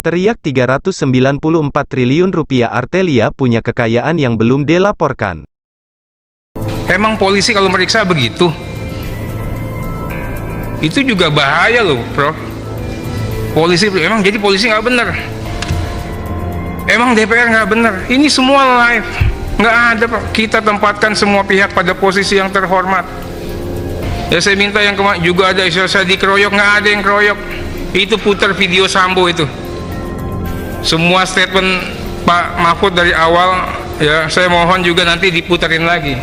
Teriak 394 triliun rupiah. Artelia punya kekayaan yang belum dilaporkan. Emang polisi kalau meriksa begitu? Itu juga bahaya loh, Prof. Polisi, emang jadi polisi nggak bener? Emang DPR nggak bener? Ini semua live, nggak ada, Pak. Kita tempatkan semua pihak pada posisi yang terhormat. Ya saya minta yang kemarin juga ada isu saya dikeroyok, nggak ada yang keroyok. Itu putar video Sambo itu. Semua statement Pak Mahfud dari awal, ya saya mohon juga nanti diputarin lagi.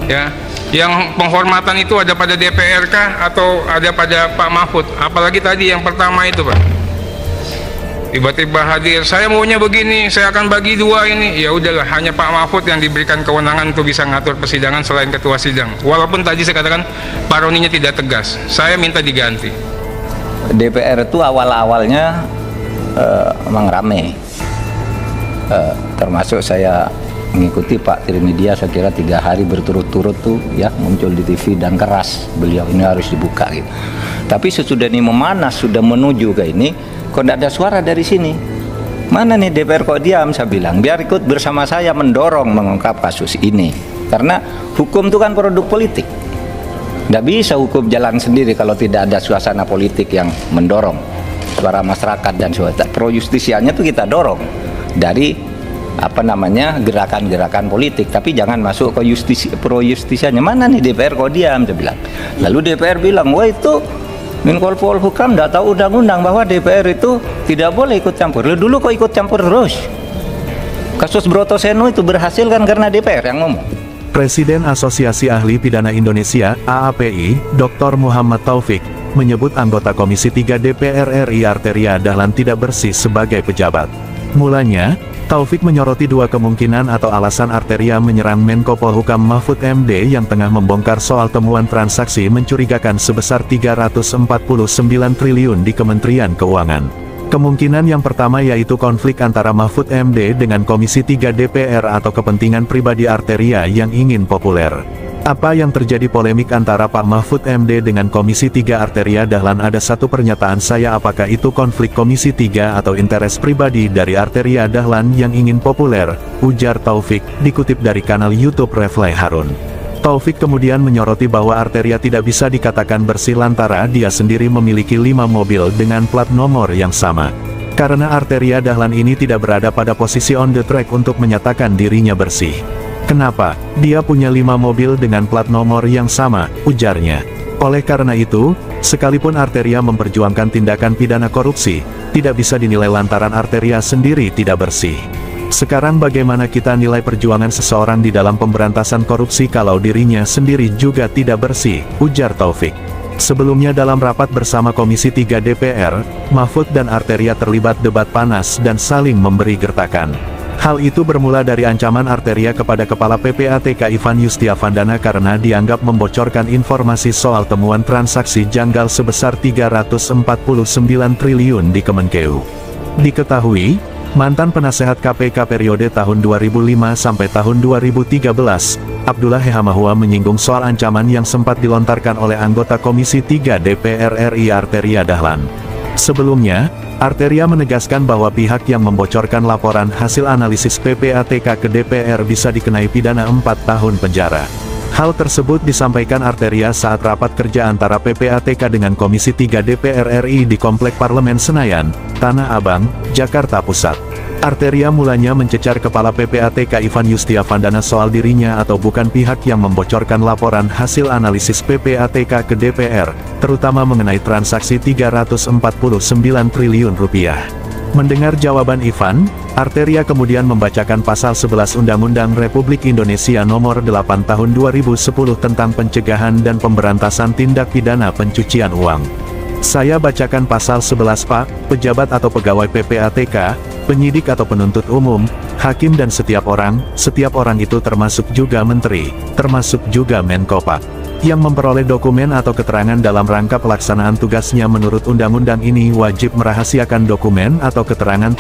Ya, yang penghormatan itu ada pada DPR kah atau ada pada Pak Mahfud? Apalagi tadi yang pertama itu, Pak. Tiba-tiba hadir, saya maunya begini, saya akan bagi dua ini. Ya udahlah, hanya Pak Mahfud yang diberikan kewenangan untuk bisa ngatur persidangan selain ketua sidang. Walaupun tadi saya katakan Pak Roninya tidak tegas, saya minta diganti. DPR itu awal-awalnya memang rame, termasuk saya mengikuti Pak Trimedia, saya kira 3 hari berturut-turut tuh ya muncul di TV dan keras beliau ini harus dibuka gitu. Tapi sesudah ini memanas, sudah menuju ke ini, kok tidak ada suara dari sini. Mana nih DPR kok diam? Saya bilang biar ikut bersama saya mendorong mengungkap kasus ini, karena hukum itu kan produk politik. Tidak bisa hukum jalan sendiri kalau tidak ada suasana politik yang mendorong suara masyarakat dan suara pro justisianya itu kita dorong dari gerakan-gerakan politik, tapi jangan masuk ke pro justisianya. Mana nih DPR kok diam? Saya bilang. Lalu DPR bilang, wah itu Menko Polhukam tidak tahu undang-undang bahwa DPR itu tidak boleh ikut campur. Lalu dulu kok ikut campur terus? Kasus Brotoseno itu berhasil kan karena DPR yang ngomong. Presiden Asosiasi Ahli Pidana Indonesia, AAPI, Dr. Muhammad Taufik, menyebut anggota Komisi 3 DPR RI Arteria Dahlan tidak bersih sebagai pejabat. Mulanya, Taufik menyoroti 2 kemungkinan atau alasan Arteria menyerang Menko Polhukam Mahfud MD yang tengah membongkar soal temuan transaksi mencurigakan sebesar 349 triliun di Kementerian Keuangan. Kemungkinan yang pertama yaitu konflik antara Mahfud MD dengan Komisi 3 DPR atau kepentingan pribadi Arteria yang ingin populer. Apa yang terjadi polemik antara Pak Mahfud MD dengan Komisi 3 Arteria Dahlan? Ada satu pernyataan saya, apakah itu konflik Komisi 3 atau interes pribadi dari Arteria Dahlan yang ingin populer, ujar Taufik, dikutip dari kanal YouTube Reflay Harun. Taufik kemudian menyoroti bahwa Arteria tidak bisa dikatakan bersih lantaran dia sendiri memiliki 5 mobil dengan plat nomor yang sama. Karena Arteria Dahlan ini tidak berada pada posisi on the track untuk menyatakan dirinya bersih. Kenapa? Dia punya 5 mobil dengan plat nomor yang sama, ujarnya. Oleh karena itu, sekalipun Arteria memperjuangkan tindakan pidana korupsi, tidak bisa dinilai lantaran Arteria sendiri tidak bersih. Sekarang bagaimana kita nilai perjuangan seseorang di dalam pemberantasan korupsi kalau dirinya sendiri juga tidak bersih, ujar Taufik. Sebelumnya dalam rapat bersama Komisi 3 DPR, Mahfud dan Arteria terlibat debat panas dan saling memberi gertakan. Hal itu bermula dari ancaman Arteria kepada Kepala PPATK Ivan Yustiavandana karena dianggap membocorkan informasi soal temuan transaksi janggal sebesar 349 triliun di Kemenkeu. Diketahui, mantan penasehat KPK periode tahun 2005 sampai tahun 2013, Abdullah Hehamahua menyinggung soal ancaman yang sempat dilontarkan oleh anggota Komisi 3 DPR RI Arteria Dahlan. Sebelumnya, Arteria menegaskan bahwa pihak yang membocorkan laporan hasil analisis PPATK ke DPR bisa dikenai pidana 4 tahun penjara. Hal tersebut disampaikan Arteria saat rapat kerja antara PPATK dengan Komisi 3 DPR RI di Komplek Parlemen Senayan, Tanah Abang, Jakarta Pusat. Arteria mulanya mencecar Kepala PPATK Ivan Yustiavandana soal dirinya atau bukan pihak yang membocorkan laporan hasil analisis PPATK ke DPR, terutama mengenai transaksi 349 triliun rupiah. Mendengar jawaban Ivan, Arteria kemudian membacakan pasal 11 Undang-Undang Republik Indonesia Nomor 8 Tahun 2010 tentang pencegahan dan pemberantasan tindak pidana pencucian uang. Saya bacakan pasal 11 Pak, pejabat atau pegawai PPATK, penyidik atau penuntut umum, hakim dan setiap orang itu termasuk juga menteri, termasuk juga Menko Pak, yang memperoleh dokumen atau keterangan dalam rangka pelaksanaan tugasnya menurut undang-undang ini wajib merahasiakan dokumen atau keterangan